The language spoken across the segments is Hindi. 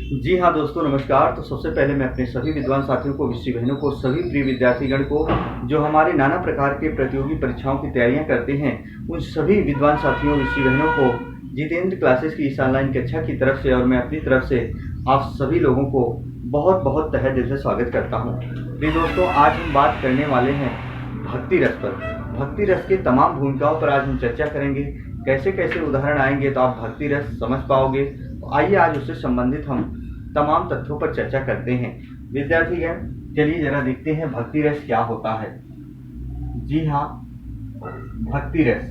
जी हाँ दोस्तों, नमस्कार। तो सबसे पहले मैं अपने सभी विद्वान साथियों को, विषय बहनों को, सभी प्रिय विद्यार्थीगण को जो हमारे नाना प्रकार के प्रतियोगी परीक्षाओं की तैयारियां करते हैं, उन सभी विद्वान साथियों, विषय बहनों को जितेंद्र क्लासेस की इस ऑनलाइन कक्षा की तरफ से और मैं अपनी तरफ से आप सभी लोगों को बहुत बहुत तहे दिल से स्वागत करता हूँ। प्रिय दोस्तों, आज हम बात करने वाले हैं भक्ति रस पर। भक्ति रस की तमाम भूमिकाओं पर आज हम चर्चा करेंगे। कैसे कैसे उदाहरण आएंगे तो आप भक्ति रस समझ पाओगे। तो आइए आज उससे संबंधित हम तमाम तथ्यों पर चर्चा करते हैं। विद्यार्थीगण, चलिए जरा देखते हैं भक्ति रस क्या होता है। जी हाँ, भक्ति रस।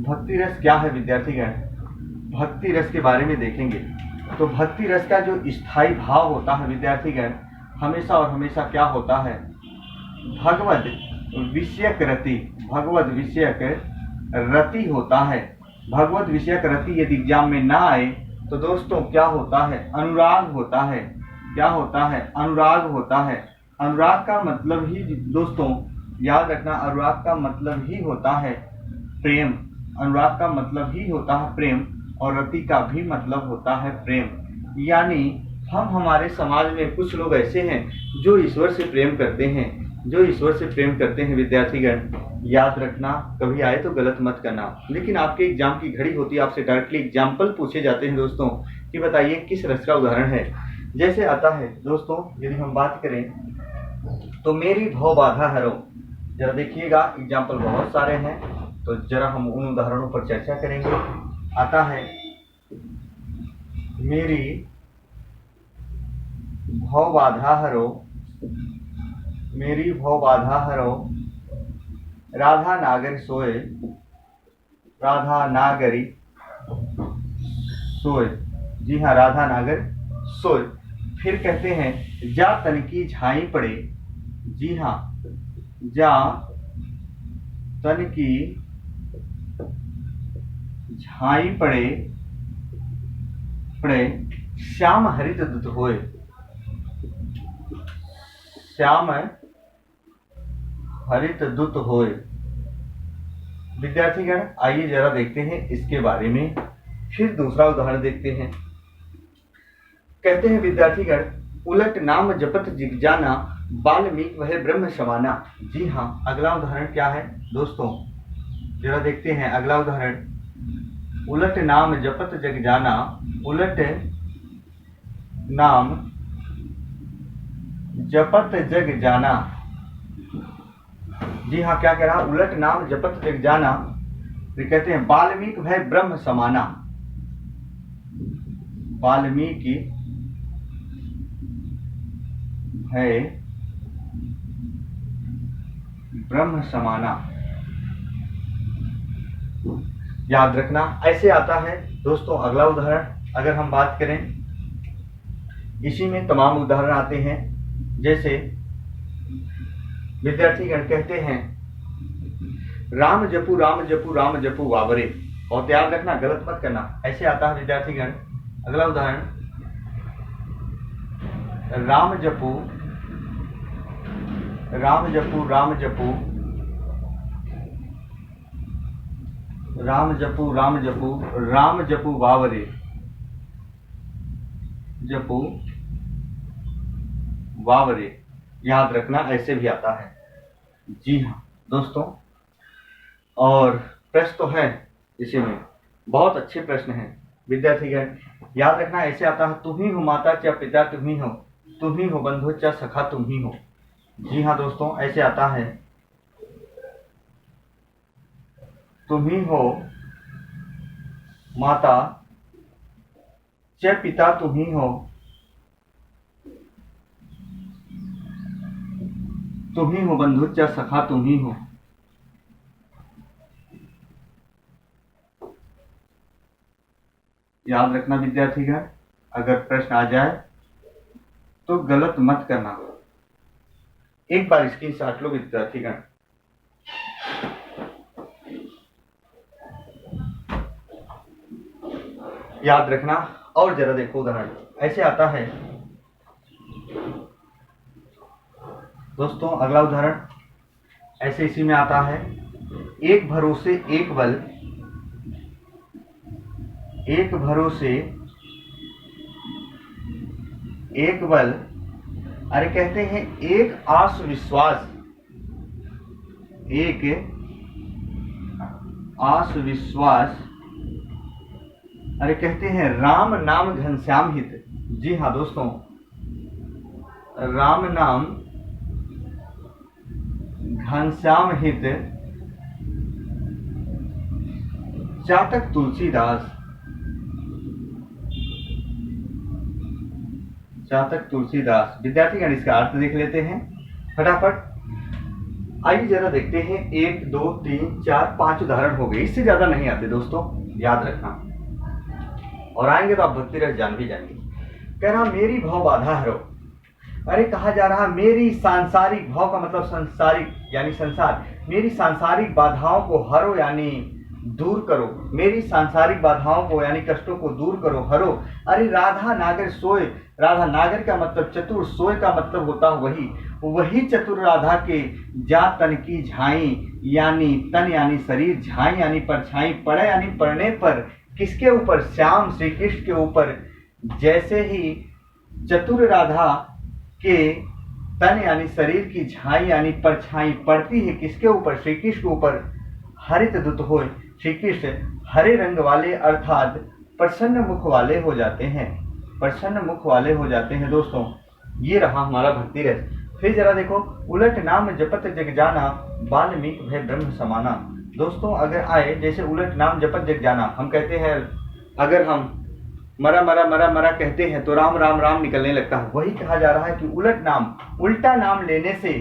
भक्ति रस क्या है विद्यार्थीगण? भक्ति रस के बारे में देखेंगे तो भक्ति रस का जो स्थायी भाव होता है विद्यार्थीगण, हमेशा और हमेशा क्या होता है? भगवद विषयक रति। भगवद विषयक रति होता है। भगवद विषयक रति यदि एग्जाम में ना आए तो दोस्तों क्या होता है? अनुराग होता है। क्या होता है? अनुराग होता है। अनुराग का मतलब ही दोस्तों याद रखना, अनुराग का मतलब ही होता है प्रेम। अनुराग का मतलब ही होता है प्रेम और रति का भी मतलब होता है प्रेम। यानी हम हमारे समाज में कुछ लोग ऐसे हैं जो ईश्वर से प्रेम करते हैं, जो ईश्वर से प्रेम करते हैं। विद्यार्थीगण याद रखना, कभी आए तो गलत मत करना। लेकिन आपके एग्जाम की घड़ी होती है, आपसे डायरेक्टली एग्जाम्पल पूछे जाते हैं दोस्तों कि बताइए किस रस का उदाहरण है। जैसे आता है दोस्तों, यदि हम बात करें तो मेरी भव बाधा हरो। जरा देखिएगा, एग्जाम्पल बहुत सारे हैं तो जरा हम उन उदाहरणों पर चर्चा करेंगे। आता है मेरी भव बाधा हरो, मेरी भव बाधा हरो, राधा नागर सोए, राधा नागरी सोए। जी हाँ, राधा नागर सोए। फिर कहते हैं जा तन की झाई पड़े। जी हाँ, जा तन की झाई पड़े, पड़े श्याम हरित दुत होए। श्याम हरित दुत होए। विद्यार्थीगण आइए जरा देखते हैं इसके बारे में। फिर दूसरा उदाहरण देखते हैं। कहते हैं विद्यार्थीगण उलट नाम जपत जिगजाना, वाल्मीकि वह ब्रह्म समाना। जी हाँ, अगला उदाहरण क्या है दोस्तों? जरा देखते हैं अगला उदाहरण। उलट नाम जपत जग जाना, उलट नाम जपत जग जाना। जी हाँ, क्या कह रहा? उलट नाम जपत जग जाना। फिर कहते हैं वाल्मीकि भय ब्रह्म समाना। वाल्मीकि भय ब्रह्म समाना। याद रखना, ऐसे आता है दोस्तों अगला उदाहरण। अगर हम बात करें, इसी में तमाम उदाहरण आते हैं। जैसे विद्यार्थीगण कहते हैं राम जपू राम जपू राम जपू वावरे। और याद रखना, गलत मत करना। ऐसे आता है विद्यार्थीगण अगला उदाहरण। राम जपू राम जपू राम जपू राम जपू राम जपू राम जपू वावरे। जपू वावरे। याद रखना, ऐसे भी आता है। जी हाँ दोस्तों, और प्रश्न तो है इसी में, बहुत अच्छे प्रश्न हैं विद्यार्थीगण। याद रखना, ऐसे आता है तुम ही हो माता च पिता तुम ही हो, तुम ही हो बंधु च सखा तुम ही हो। जी हाँ दोस्तों, ऐसे आता है तुम ही हो माता च पिता तुम ही हो, तुम ही हो बंधु च सखा तुम ही हो। याद रखना विद्यार्थीगण, अगर प्रश्न आ जाए तो गलत मत करना। एक बार स्क्रीनशॉट लो विद्यार्थीगण। याद रखना, और जरा देखो उदाहरण। ऐसे आता है दोस्तों अगला उदाहरण। ऐसे इसी में आता है एक भरोसे एक बल, एक भरोसे एक बल, अरे कहते हैं एक आस विश्वास, एक आस विश्वास, अरे कहते हैं राम नाम घनश्याम हित। जी हाँ दोस्तों, राम नाम घनश्याम हित चातक तुलसीदास, चातक तुलसीदास। विद्यार्थीगण इसका अर्थ देख लेते हैं फटाफट। आइए जरा देखते हैं, 1 2 3 4 5 उदाहरण हो गए, इससे ज्यादा नहीं आते दोस्तों, याद रखना, और आएंगे तो आप भक्ति रस जान भी जाएंगे। कह रहा मेरी भव बाधा हरो, अरे कहा जा रहा मेरी सांसारिक, भव का मतलब सांसारिक यानी संसार, मेरी सांसारिक बाधाओं को हरो यानी दूर करो, मेरी सांसारिक बाधाओं को यानी कष्टों को दूर करो, हरो। अरे राधा नागर सोए, राधा नागर का मतलब चतुर, सोए का मतलब होता है वही चतुर राधा के जा तन की झाई, यानी तन यानी शरीर, झाई यानी परछाई, पड़े यानी पड़ने पर, किसके ऊपर, श्याम श्री कृष्ण के ऊपर। जैसे ही चतुर राधा के तन यानी शरीर की झाई यानी परछाई पड़ती है किसके ऊपर, श्री कृष्ण के ऊपर, हरित दुत हो, श्री कृष्ण हरे रंग वाले अर्थात प्रसन्न मुख वाले हो जाते हैं, प्रसन्न मुख वाले हो जाते हैं। दोस्तों ये रहा हमारा भक्ति रस। फिर जरा देखो, उलट नाम जपत जग जाना, वाल्मीकि भय ब्रह्म समाना। दोस्तों अगर आए जैसे उलट नाम जपत जग जाना, हम कहते हैं अगर हम मरा मरा मरा मरा कहते हैं तो राम राम राम निकलने लगता है, वही कहा जा रहा है कि उलट नाम, उल्टा नाम लेने से,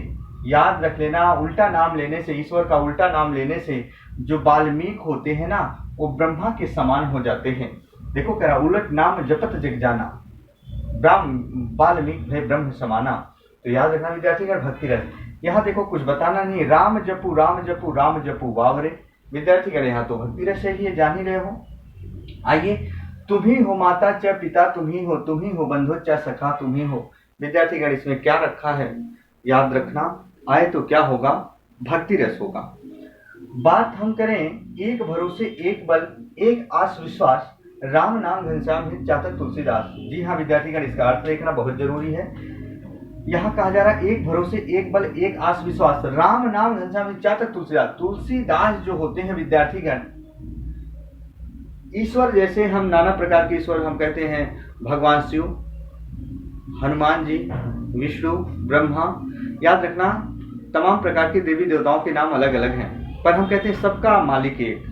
याद रख लेना, उल्टा नाम लेने से, ईश्वर का उल्टा नाम लेने से जो वाल्मीकि होते हैं ना वो ब्रह्मा के समान हो जाते हैं। देखो कह रहा उलट नाम जपत जग जाना, वाल्मीकि भय ब्रह्म समाना। तो याद रखना विद्यार्थीगण भक्ति रस। यहाँ देखो कुछ बताना नहीं, राम जपू राम जपू राम जपू वावरे। विद्यार्थीगण यहाँ तो भक्ति रस है, ये जान ही रहे हो। आइए, तुम ही हो माता च पिता, तुम ही हो बंधु च सखा, तुम ही हो। विद्यार्थीगण इसमें क्या रखा है याद रखना, आए तो क्या होगा, भक्ति रस होगा। बात हम करें एक भरोसे एक बल एक आस विश्वास, राम नाम घनश्याम हित चातक तुलसीदास। जी हाँ विद्यार्थीगण इसका अर्थ देखना बहुत जरूरी है। यहाँ कहा जा रहा है एक भरोसे एक बल एक आस विश्वास, राम नाम घनश्याम हित चातक तुलसीदास। तुलसीदास जो होते हैं विद्यार्थीगण, ईश्वर जैसे हम नाना प्रकार के ईश्वर हम कहते हैं, भगवान शिव, हनुमान जी, विष्णु, ब्रह्मा, याद रखना तमाम प्रकार के देवी देवताओं के नाम अलग अलग हैं, पर हम कहते हैं सबका मालिक एक,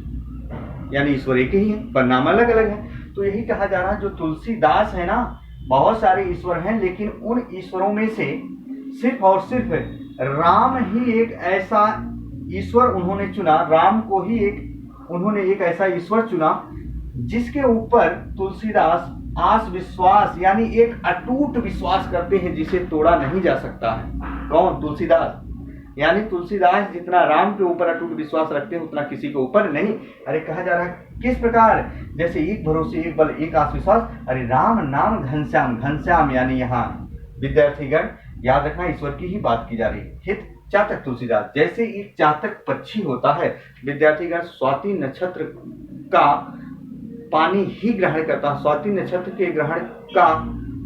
यानी ईश्वर एक ही है पर नाम अलग अलग है। तो यही कहा जा रहा है जो तुलसीदास है ना, बहुत सारे ईश्वर हैं लेकिन उन ईश्वरों में से सिर्फ और सिर्फ राम ही एक ऐसा ईश्वर उन्होंने चुना, राम को ही उन्होंने एक ऐसा ईश्वर चुना जिसके ऊपर तुलसीदास आस विश्वास यानी एक अटूट विश्वास करते हैं जिसे तोड़ा नहीं जा सकता है। कौन? तुलसीदास। यानी तुलसीदास जितना राम के ऊपर अटूट विश्वास रखते हैं उतना किसी के ऊपर नहीं। अरे कहा जा रहा है किस प्रकार, जैसे एक भरोसे एक बल एक आस विश्वास, अरे राम नाम घनश्याम, घनश्याम यानी यहाँ विद्यार्थीगण याद रखना ईश्वर की ही बात की जा रही है। हित चातक तुलसीदास, जैसे एक चातक पक्षी होता है विद्यार्थीगण, स्वाति नक्षत्र का पानी ही ग्रहण करता है, स्वाति नक्षत्र के ग्रहण का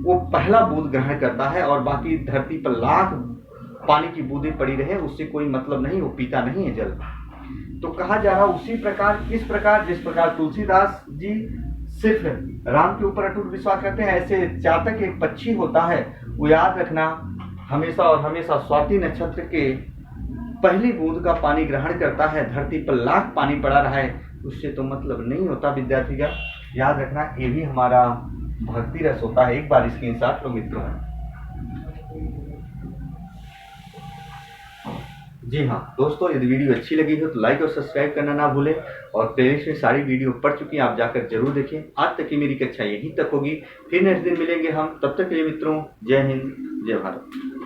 वो पहला बूंद ग्रहण करता है और बाकी धरती पर लाख पानी की बूंदें पड़ी रहे उससे कोई मतलब नहीं, वो पीता नहीं है जल। तो कहा जा रहा उसी प्रकार, किस प्रकार, जिस प्रकार तुलसीदास जी सिर्फ राम के ऊपर अटूट विश्वास करते हैं, ऐसे चातक एक पक्षी होता है, वो याद रखना हमेशा और हमेशा स्वाति नक्षत्र के पहली बूंद का पानी ग्रहण करता है, धरती पर लाख पानी पड़ा रहा है उससे तो मतलब नहीं होता। विद्यार्थीगण याद रखना ये भी हमारा भक्ति रस होता है। एक बार स्क्रीनशॉट लो मित्रों। जी हाँ दोस्तों, यदि वीडियो अच्छी लगी हो तो लाइक और सब्सक्राइब करना ना भूलें, और प्लेलिस्ट में सारी वीडियो पढ़ चुकी हैं आप जाकर जरूर देखें। आज तक की मेरी कक्षा यहीं तक होगी, फिर नेक्स्ट दिन मिलेंगे हम, तब तक के लिए मित्रों जय हिंद जय भारत।